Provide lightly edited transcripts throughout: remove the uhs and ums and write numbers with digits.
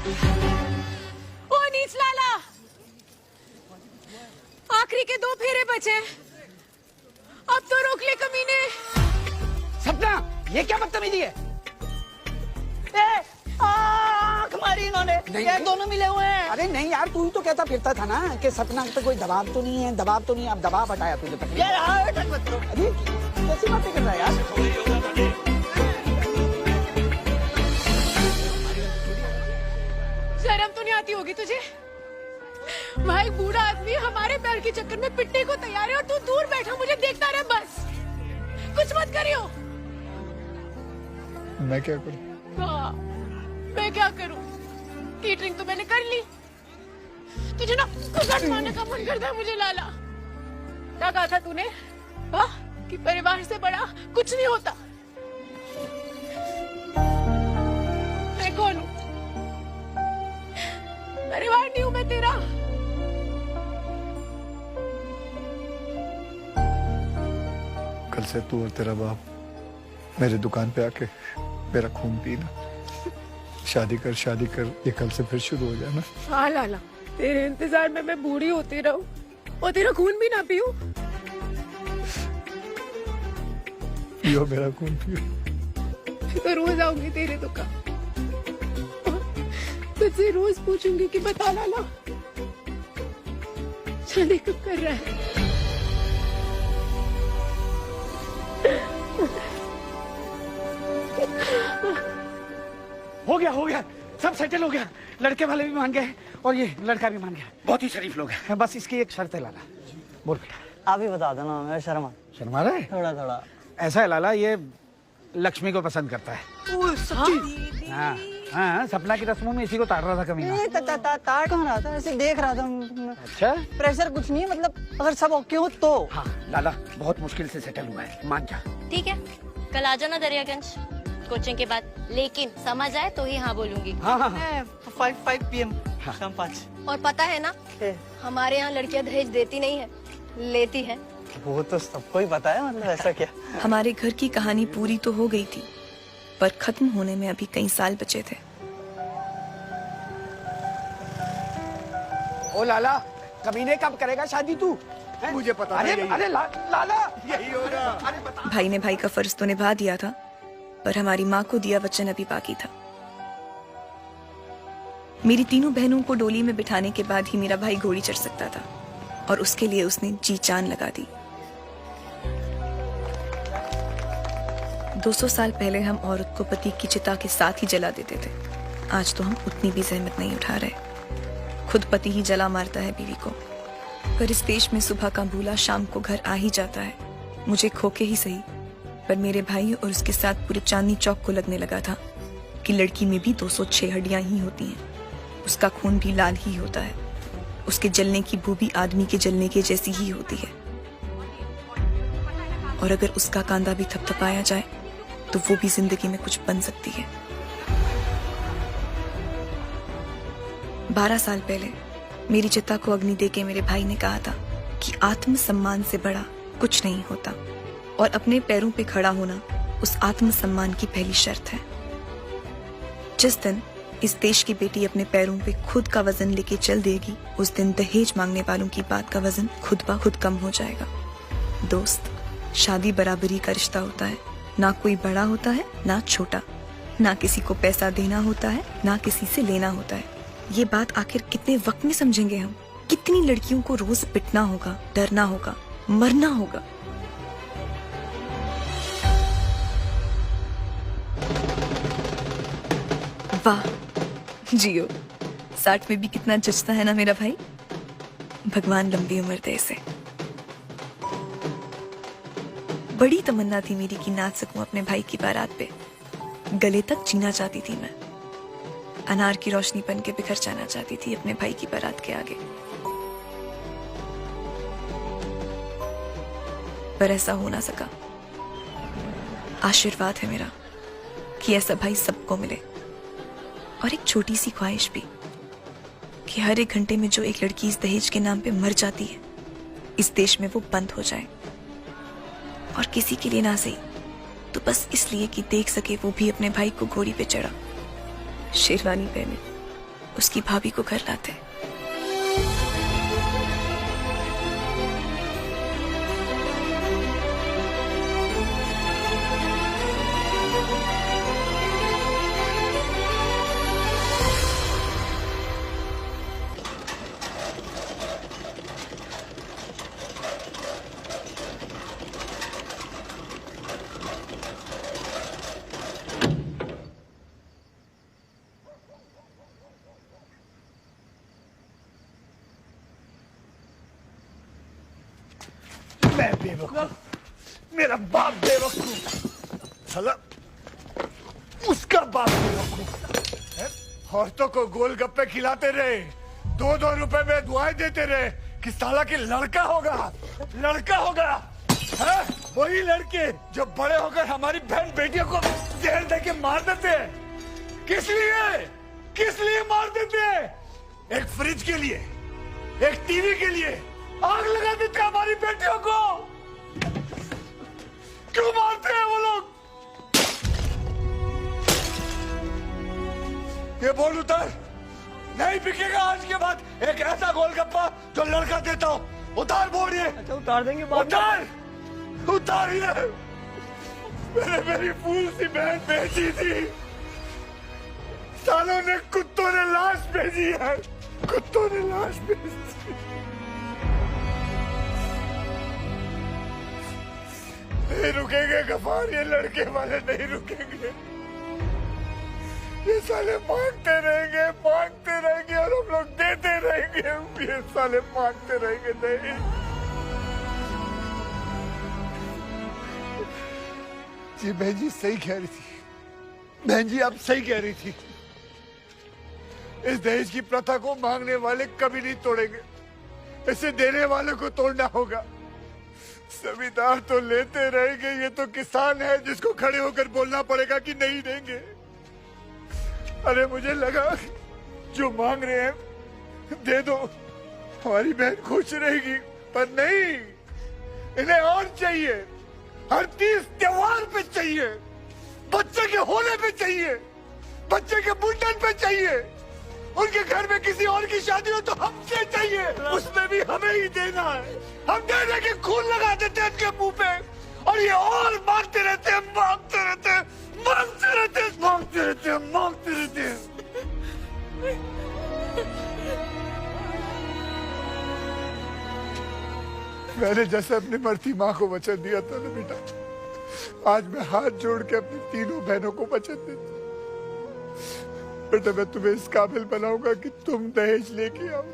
ओ नीच लाला, आखिरी के 2 फेरे बचे, अब तो रोक ले कमीने। सपना, ये क्या बदतमीजी है? आँख मारी इन्होंने, ये दोनों मिले हुए हैं। अरे नहीं यार, तू ही तो कहता फिरता था ना कि सपना पे कोई दबाव तो नहीं है, दबाव तो नहीं है। अब दबाव हटाया तुझे तक। यार हार्ट अटैक मत करो। अरे कैसी बातें कर रहा है यार? शर्म तो नहीं आती होगी तुझे? भाई बूढ़ा आदमी हमारे पैर के चक्कर में पिटने को तैयार है और तू दूर बैठा मुझे देखता रहे बस। कुछ मत करियो। मैं क्या करूं? हाँ, मैं क्या करूं? केटरिंग तो मैंने कर ली। तुझे ना कुकट मारने का मन करता है मुझे लाला। क्या कहा था तूने? हाँ, कि परिवार से बड़ा कुछ नहीं होता। मैं कौन हूँ? परिवार नहीं हूँ मैं तेरा। कल से तू और तेरा बाप मेरे दुकान पे आके मेरा खून पीना। शादी कर, ये कल से फिर शुरू हो जाना। हाँ लाला, तेरे इंतजार में मैं बूढ़ी होती रहूं और तेरा खून भी ना पीऊं। पियो मेरा खून पियो। तो रोज आऊंगी तेरे दुकान, तुझसे रोज पूछूंगी कि बता लाला शादी कब कर रहा है? हो गया, सब सेटल हो गया। लड़के वाले भी मान गए और ये लड़का भी मान गया। बहुत ही शरीफ लोग हैं। बस इसकी एक शर्त है लाला। बोल बेटा। आप ही बता दो ना, मेरा शर्मा रहा है? थोड़ा थोड़ा। ऐसा है लाला, ये लक्ष्मी को पसंद करता है। ओह सच्ची? हाँ हाँ, सपना की रस्मों में इसी को ताड़ रहा था कमीना। ताड़ कहाँ रहा था? ऐसे देख रहा था। अच्छा, प्रेशर कुछ नहीं है, मतलब अगर सब ओके हो तो। हाँ लाला, बहुत मुश्किल से सेटल हुआ है, मान जा। ठीक है, कल आ जाना दरियागंज कोचिंग के बाद, लेकिन समझ आए तो ही हाँ बोलूंगी। हाँ हाँ 5 PM हाँ। शाम 5। और पता है ना, हमारे यहाँ लड़कियाँ दहेज देती नहीं है, लेती है। वो तो सबको ही पता है, मतलब ऐसा क्या? हमारे घर की कहानी पूरी तो हो गई थी, पर खत्म होने में अभी कई साल बचे थे। ओ लाला, कमीने कब करेगा शादी तू? मुझे पता अरे नहीं। अरे लाला, यही होगा। अरे बता। भाई ने भाई का फर्ज तो निभा दिया था, पर हमारी माँ को दिया वचन अभी बाकी था। मेरी तीनों बहनों को डोली में बिठाने के बाद ही मेरा भाई घोड़ी चढ़ सकता था, और उसके लिए उसने जी जान लगा दी। 200 साल पहले हम औरत को पति की चिता के साथ ही जला देते थे। आज तो हम उतनी भी जहमत नहीं उठा रहे। खुद पति ही जला मारता है बीवी को। पर इस देश में सुबह का भूला शाम को घर आ ही जाता है। मुझे खोके ही सही, पर मेरे भाई और उसके साथ पूरे चांदनी चौक को लगने लगा था कि लड़की में भी 206 हड्डियां ही होती हैं। उसका खून भी लाल ही होता है। उसके जलने की बू भी आदमी के जलने के जैसी ही होती है। और अगर उसका कांधा भी थपथपाया जाए तो वो भी जिंदगी में कुछ बन सकती है। 12 साल पहले मेरी चिता को अग्नि देके मेरे भाई ने कहा था कि आत्मसम्मान से बड़ा कुछ नहीं होता, और अपने पैरों पे खड़ा होना उस आत्मसम्मान की पहली शर्त है। जिस दिन इस देश की बेटी अपने पैरों पे खुद का वजन लेके चल देगी, उस दिन दहेज मांगने वालों की बात का वजन खुद ब खुद कम हो जाएगा। दोस्त, शादी बराबरी का रिश्ता होता है। ना कोई बड़ा होता है ना छोटा, ना किसी को पैसा देना होता है ना किसी से लेना होता है। ये बात आखिर कितने वक्त में समझेंगे हम? कितनी लड़कियों को रोज पिटना होगा, डरना होगा, मरना होगा। वाह जियो, 60 में भी कितना जचता है ना मेरा भाई। भगवान लंबी उम्र दे इसे। बड़ी तमन्ना थी मेरी कि नाच सकूं अपने भाई की बारात पे। गले तक जीना चाहती थी मैं। अनार की रोशनी बन के बिखर जाना चाहती थी अपने भाई की बारात के आगे। पर ऐसा हो ना सका। आशीर्वाद है मेरा कि ऐसा भाई सबको मिले। और एक छोटी सी ख्वाहिश भी कि हर एक घंटे में जो एक लड़की इस दहेज के नाम पे मर जाती है, इस देश में वो बंद हो जाए। और किसी के लिए ना सही तो बस इसलिए कि देख सके वो भी अपने भाई को घोड़ी पे चढ़ा, शेरवानी पहने, उसकी भाभी को घर लाते। मैं बेवकूफ, मेरा बाप बेवकूफ, साला उसका बाप बेवकूफ। औरतों को गोलगप्पे खिलाते रहे, 2-2 रुपए में दुआएं देते रहे कि साला की लड़का होगा, लड़का होगा। है वही लड़के जो बड़े होकर हमारी बहन बेटियों को जहर दे के मार देते हैं। किस लिए मार देते हैं? एक फ्रिज के लिए, एक टीवी के लिए आग लगा देते हमारी बेटियों को। क्यों मारते हैं वो लोग? ये बोल उतर, नहीं बिकेगा आज के बाद एक ऐसा गोलगप्पा जो लड़का देता हो। उतार बोल ये। अच्छा उतार देंगे उतारिए। मेरी फूल सी बहन बेची थी, सालों ने कुत्तों ने लाश भेजी है, कुत्तों ने लाश भेजी। नहीं रुकेंगे गफार, ये लड़के वाले नहीं रुकेंगे। ये साले मांगते रहेंगे और हम लोग देते रहेंगे। ये साले मांगते रहेंगे। नहीं जी बहन जी सही कह रही थी, बहन जी आप सही कह रही थी। इस दहेज की प्रथा को मांगने वाले कभी नहीं तोड़ेंगे, इसे देने वाले को तोड़ना होगा। जमींदार तो लेते रहेंगे, ये तो किसान है जिसको खड़े होकर बोलना पड़ेगा कि नहीं देंगे। अरे मुझे लगा जो मांग रहे हैं दे दो, हमारी बहन खुश रहेगी, पर नहीं, इन्हें और चाहिए। हर 30 त्योहार पे चाहिए, बच्चे के होने पे चाहिए, बच्चे के मुंडन पे चाहिए, उनके घर में किसी और की शादी हो तो हमसे चाहिए, उसमें भी हमें ही देना है। हम दे दे के खून लगा देते हैं इनके मुंह पे, और ये और मांगते रहते हैं, मांगते रहते हैं, मांगते रहते हैं, मांगते रहते हैं, मांगते रहते हैं। मैंने जैसे अपनी मरती माँ को वचन दिया था ना बेटा, आज मैं हाथ जोड़ के अपनी तीनों बहनों को वचन देता। बेटा मैं तुम्हें इस काबिल बनाऊंगा कि तुम दहेज लेके आओ।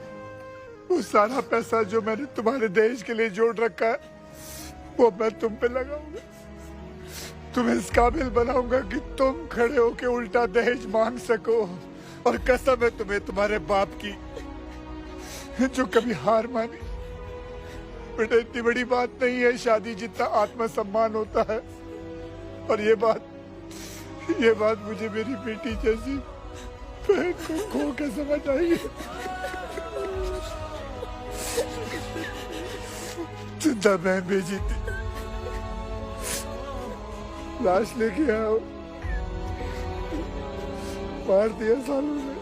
वो सारा पैसा जो मैंने तुम्हारे दहेज के लिए जोड़ रखा है वो मैं तुम पे लगाऊंगा। तुम्हें इस काबिल बनाऊंगा कि तुम खड़े होके उल्टा दहेज मांग सको। और कसम है तुम्हें तुम्हारे बाप की जो कभी हार मानी। बेटा इतनी बड़ी बात नहीं है शादी जितना आत्मसम्मान होता है। और ये बात मुझे मेरी बेटी जैसी बहन को खो के समझ आई। जिंदा बहन भेजी थी, लाश लेके आओ, मार दिया सालों ने।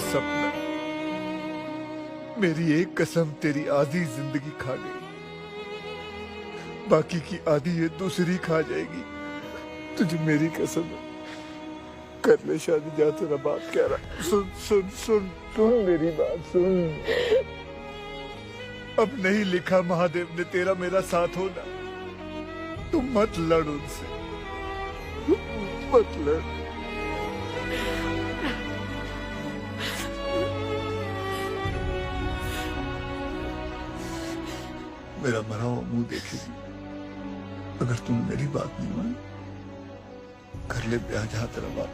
सपना, मेरी एक कसम तेरी आधी जिंदगी खा गई, बाकी की आधी ये दूसरी खा जाएगी। तुझे मेरी कसम है, कर ले शादी, जा तेरा बाप कह रहा। सुन सुन सुन सुन मेरी बात सुन। अब नहीं लिखा महादेव ने तेरा मेरा साथ होना। तुम मत लड़ उनसे, मत लड़। मेरा मरा हुआ मुंह देखेगी अगर तुम मेरी बात नहीं मानी। कर ले ब्याह जहां तेरा बाप।